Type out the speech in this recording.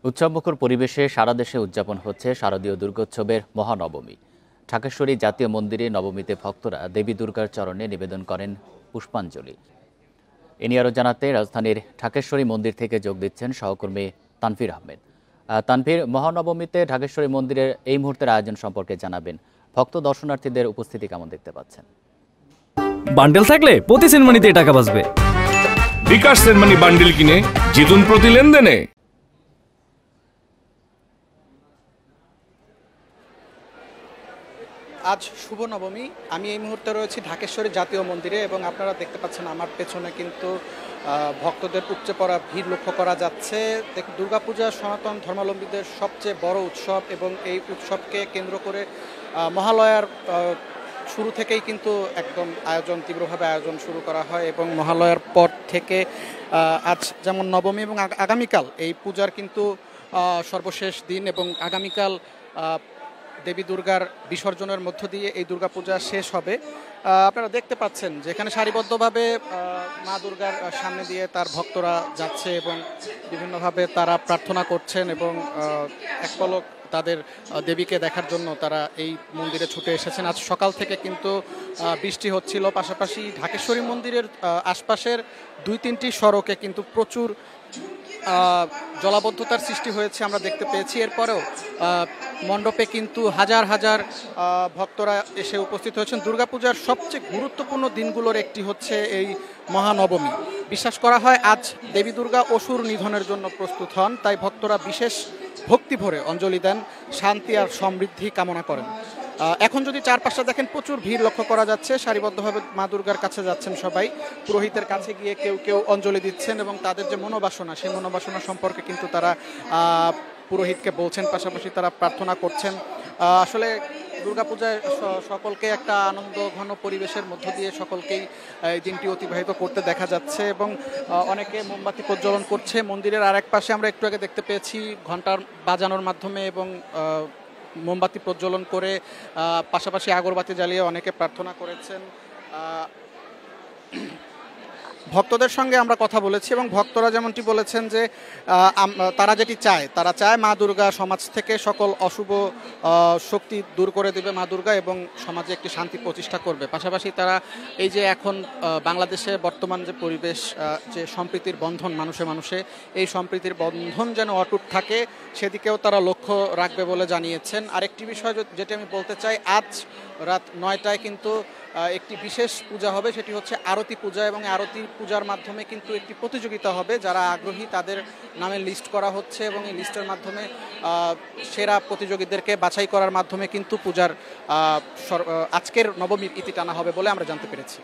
উৎসবমুখর পরিবেশে সারা দেশে উদযাপন হচ্ছে শারদীয় দুর্গোৎসবের মহানবমী। ঢাকেশ্বরী জাতীয় মন্দিরে নবমীতে ভক্তরা দেবী দুর্গার চরণে নিবেদন করেন পুষ্পাঞ্জলি। এ নিয়ে আরও জানাতে রাজধানীর ঢাকেশ্বরী মন্দির থেকে যোগ দিচ্ছেন সহকর্মী তানভীর আহমেদ। তানভীর, মহানবমীতে ঢাকেশ্বরী মন্দিরের এই মুহূর্তের আয়োজন সম্পর্কে জানাবেন। ভক্ত দর্শনার্থীদের উপস্থিতি কেমন দেখতে পাচ্ছেন? বান্ডেল থাকলে প্রতি সেনমানিতে টাকা বাঁচবে। বিকাশ সেনমানি বান্ডেল কিনে জিতুন প্রতি লেনদেনে। আজ শুভ নবমী। আমি এই মুহূর্তে রয়েছি ঢাকেশ্বরী জাতীয় মন্দিরে এবং আপনারা দেখতে পাচ্ছেন আমার পেছনে কিন্তু ভক্তদের উপচে পড়া ভিড় লক্ষ্য করা যাচ্ছে। দুর্গাপূজা সনাতন ধর্মাবলম্বীদের সবচেয়ে বড় উৎসব এবং এই উৎসবকে কেন্দ্র করে মহালয়ার শুরু থেকেই কিন্তু একদম তীব্রভাবে আয়োজন শুরু করা হয় এবং মহালয়ার পর থেকে আজ যেমন নবমী এবং আগামীকাল এই পূজার কিন্তু সর্বশেষ দিন এবং আগামীকাল দেবী দুর্গার বিসর্জনের মধ্য দিয়ে এই দুর্গাপূজা শেষ হবে। আপনারা দেখতে পাচ্ছেন যে এখানে সারিবদ্ধভাবে মা দুর্গার সামনে দিয়ে তার ভক্তরা যাচ্ছে এবং বিভিন্নভাবে তারা প্রার্থনা করছেন এবং এক পলক তাদের দেবীকে দেখার জন্য তারা এই মন্দিরে ছুটে এসেছেন। আজ সকাল থেকে কিন্তু বৃষ্টি হচ্ছিল, পাশাপাশি ঢাকেশ্বরী মন্দিরের আশপাশের ২-৩টি সড়কে কিন্তু প্রচুর জলাবদ্ধতার সৃষ্টি হয়েছে আমরা দেখতে পেয়েছি। এরপরেও মণ্ডপে কিন্তু হাজার হাজার ভক্তরা এসে উপস্থিত হয়েছেন। দুর্গাপূজার সবচেয়ে গুরুত্বপূর্ণ দিনগুলোর একটি হচ্ছে এই মহানবমী। বিশ্বাস করা হয় আজ দেবী দুর্গা অসুর নিধনের জন্য প্রস্তুত হন, তাই ভক্তরা বিশেষ ভক্তি ভরে অঞ্জলি দেন, শান্তি আর সমৃদ্ধি কামনা করেন। এখন যদি চারপাশটা দেখেন প্রচুর ভিড় লক্ষ্য করা যাচ্ছে। সারিবদ্ধভাবে মা দুর্গার কাছে যাচ্ছেন সবাই, পুরোহিতের কাছে গিয়ে কেউ কেউ অঞ্জলি দিচ্ছেন এবং তাদের যে মনোবাসনা সেই মনোবাসনা সম্পর্কে কিন্তু তারা পুরোহিতকে বলছেন, পাশাপাশি তারা প্রার্থনা করছেন। আসলে দুর্গাপূজায় সকলকে একটা আনন্দ ঘন পরিবেশের মধ্য দিয়ে সকলকেই এই দিনটি অতিবাহিত করতে দেখা যাচ্ছে এবং অনেকে মোমবাতি প্রজ্বলন করছে। মন্দিরের আরেক পাশে আমরা একটু আগে দেখতে পেয়েছি ঘণ্টার বাজানোর মাধ্যমে এবং মোমবাতি প্রজ্বলন করে পাশাপাশি আগরবাতি জ্বালিয়ে অনেকে প্রার্থনা করেছেন। ভক্তদের সঙ্গে আমরা কথা বলেছি এবং ভক্তরা যেমনটি বলেছেন যে তারা যেটি চায়, তারা চায় মা দুর্গা সমাজ থেকে সকল অশুভ শক্তি দূর করে দেবে মা দুর্গা এবং সমাজে একটি শান্তি প্রতিষ্ঠা করবে। পাশাপাশি তারা এই যে এখন বাংলাদেশে বর্তমান যে পরিবেশ, যে সম্প্রীতির বন্ধন মানুষে মানুষে, এই সম্প্রীতির বন্ধন যেন অটুট থাকে সেদিকেও তারা লক্ষ্য রাখবে বলে জানিয়েছেন। আরেকটি বিষয় যেটি আমি বলতে চাই, আজ রাত ৯টায় কিন্তু একটি বিশেষ পূজা হবে, সেটি হচ্ছে আরতি পূজা এবং আরতি পূজার মাধ্যমে কিন্তু একটি প্রতিযোগিতা হবে। যারা আগ্রহী তাদের নামে লিস্ট করা হচ্ছে এবং এই লিস্টের মাধ্যমে সেরা প্রতিযোগীদেরকে বাছাই করার মাধ্যমে কিন্তু পূজার আজকের নবমীর ইতি টানা হবে বলে আমরা জানতে পেরেছি।